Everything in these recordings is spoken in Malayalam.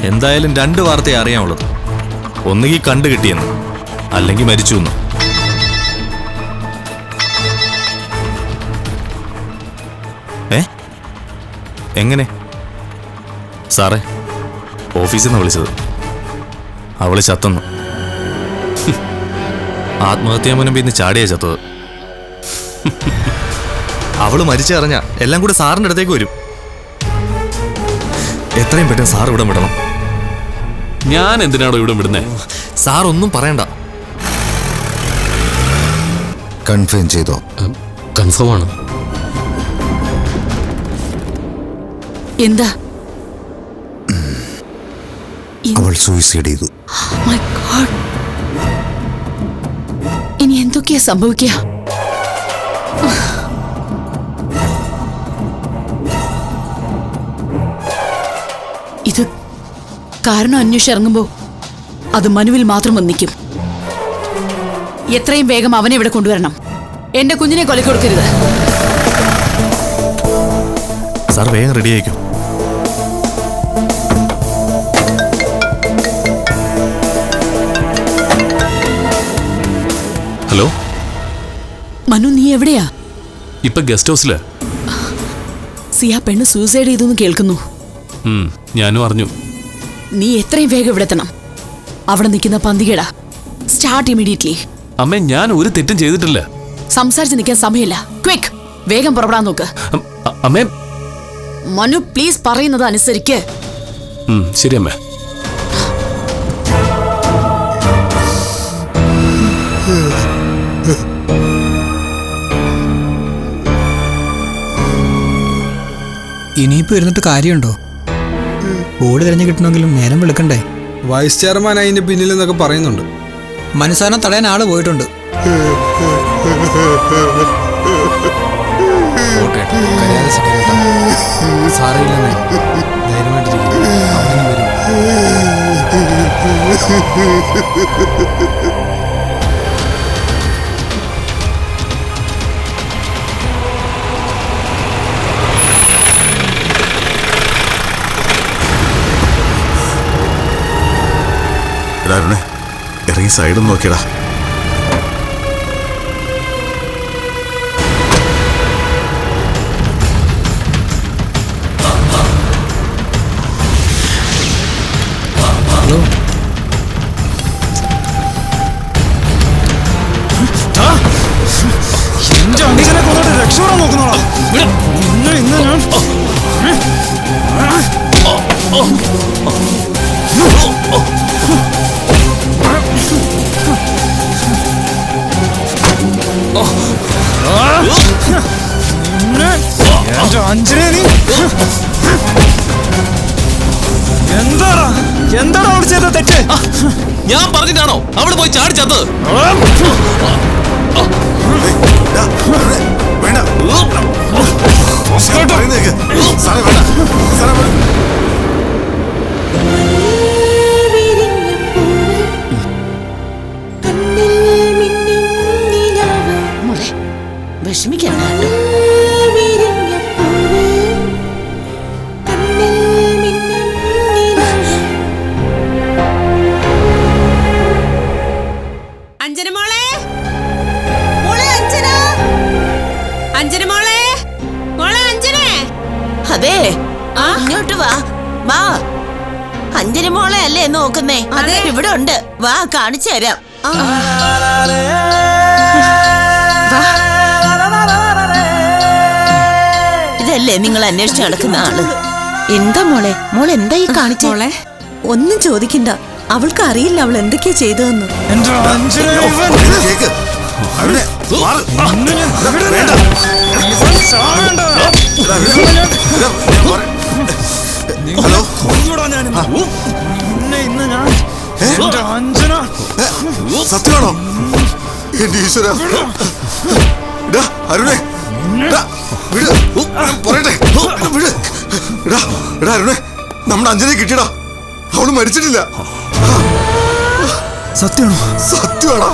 എന്തായാലും 2 വാർത്തയെ അറിയാനുള്ളത്. ഒന്നുകിൽ കണ്ടു കിട്ടിയെന്ന്, അല്ലെങ്കിൽ മരിച്ചു എന്ന്. എങ്ങനെ സാറേ? ഓഫീസിൽ നിന്ന് വിളിച്ചത്. അവള് ചത്തെന്ന്. ആത്മഹത്യാ മുൻപ് ഇന്ന് ചാടിയാ ചത്തത്. അവള് മരിച്ചറിഞ്ഞ എല്ലാം കൂടെ സാറിന്റെ അടുത്തേക്ക് വരും. എത്രയും പെട്ടെന്ന് സാർ ഇവിടെ വിടണം. ഞാൻ എന്തിനാണോ ഇവിടെ വിടുന്നേ? സാർ ഒന്നും പറയണ്ട. കൺഫേം ചെയ്തോ? കൺഫേം ആണ്. എന്താ? അവൾ സൂയിസൈഡ് ചെയ്തു. My God. ഇനി എന്തൊക്കെയാ സംഭവിക്കുക? ഇത് കാരണം അന്വേഷിച്ചിറങ്ങുമ്പോ അത് മനുവിൽ മാത്രം വന്നിക്കും. എത്രയും വേഗം അവനെ ഇവിടെ കൊണ്ടുവരണം. എന്റെ കുഞ്ഞിനെ കൊലക്ക് കൊടുക്കരുത്. സാർ വേഗം റെഡി ആയിക്കും. ഹലോ മനു, നീ എവിടെയാ? ഇപ്പൊ ഗസ്റ്റ് ഹൗസില്. സിയ പെണ്ണ് സൂസൈഡ് ചെയ്തു കേൾക്കുന്നു. ഞാനും അറിഞ്ഞു. നീ എത്രയും വേഗം ഇവിടെ എത്തണം. അവിടെ നിൽക്കുന്ന പന്തികേടാ. Start immediately. അമ്മേ, ഞാൻ ഒരു തെറ്റും ചെയ്തിട്ടില്ല. സംസാരിച്ച് നിൽക്കാൻ സമയമില്ല. ക്വിക്ക്, വേഗം പുറപ്പെടാൻ നോക്ക്. അമ്മേ. മനു, പ്ലീസ് പറയുന്നത് അനുസരിക്ക്. ശരി അമ്മേ. ഇനിയിപ്പോ ഇരുന്നിട്ട് കാര്യമുണ്ടോ? ബോർഡ് തിരഞ്ഞു കിട്ടണമെങ്കിലും നേരം വിളിക്കണ്ടേ? വൈസ് ചെയർമാൻ അതിന്റെ പിന്നിൽ എന്നൊക്കെ പറയുന്നുണ്ട്. മനസ്സാനം തടയാൻ ആള് പോയിട്ടുണ്ട്. ഇറങ്ങി സൈഡും നോക്കിയടാ. എന്റെ അഞ്ചനെ കൊന്നിട്ട് രക്ഷപ്പെടാൻ നോക്കുന്നോളാം. ഇന്ന് ഞാൻ അഞ്ചനെ നീ എന്താടാ അവിടെ ചെയ്ത തെറ്റ്? ഞാൻ പറഞ്ഞിട്ടാണോ അവിടെ പോയി ചാടി ചത്തത്? വിഷമിക്കണ്ട. അതെ, ഇങ്ങോട്ട് വാ. വാ, അഞ്ജന മോളെ അല്ലേ നോക്കുന്നേ? അതെ, ഇവിടെ ഉണ്ട്. വാ, കാണിച്ചു തരാം. ഇതല്ലേ നിങ്ങൾ അന്വേഷിച്ച് നടക്കുന്ന ആള്? എന്താ മോളെ? മോളെ എന്തായി കാണിച്ചോളെ? ഒന്നും ചോദിക്കണ്ട. അവൾക്ക് അറിയില്ല അവൾ എന്തൊക്കെയാ ചെയ്തതെന്ന്. സത്യമാണോ? എന്റെ ഈശ്വര, അരുണേ പറയട്ടെ. അരുണേ, നമ്മുടെ അഞ്ജനെ കിട്ടിയടാ. അവള് മരിച്ചിട്ടില്ല. സത്യമാണോ? സത്യമാണോ?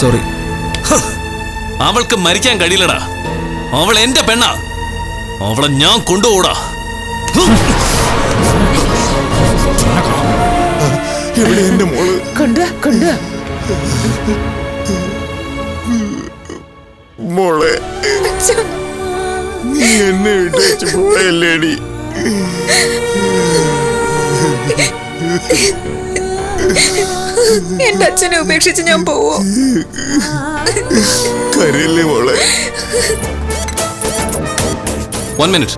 സോറി. അവൾക്ക് മരിക്കാൻ കഴിയില്ലടാ. അവൾ എന്റെ പെണ്ണാ. അവളെ ഞാൻ കൊണ്ടുപോടാ. എവിടെ എന്റെ മോള്? മോളെ, നീ എന്നെ വിട്ടു പോയല്ലേടി. എന്റെ അച്ഛനെ ഉപേക്ഷിച്ച് ഞാൻ പോവോ? കരയല്ലേ മോളെ. 1 മിനിറ്റ്.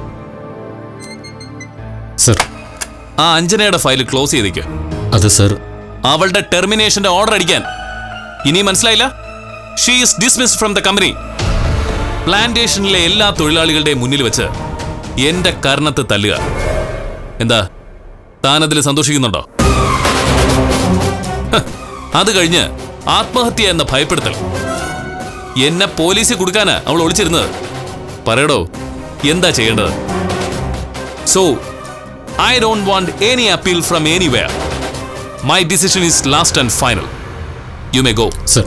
സർ. ആ അഞ്ജനയുടെ ഫയൽ ക്ലോസ് ചെയ്തേക്ക്. അത് സർ. അവളുടെ ടെർമിനേഷന്റെ ഓർഡർ അടിക്കാൻ. ഇനി മനസ്സിലായില്ല? She is dismissed from the company. പ്ലാന്റേഷനിലെ എല്ലാ തൊഴിലാളികളുടെയും മുന്നിൽ വെച്ച് എന്റെ കർണത്ത് തല്ലുക. എന്താ, താനതിൽ സന്തോഷിക്കുന്നുണ്ടോ? അത് കഴിഞ്ഞ് ആത്മഹത്യ എന്ന ഭയപ്പെടുത്തൽ. എന്നെ പോലീസിൽ കൊടുക്കാനാ അവൾ ഒളിച്ചിരുന്നത്. പറയടോ, എന്താ ചെയ്യേണ്ടത്? So I don't want any appeal from anywhere. My decision is last and final. You may go. Sir.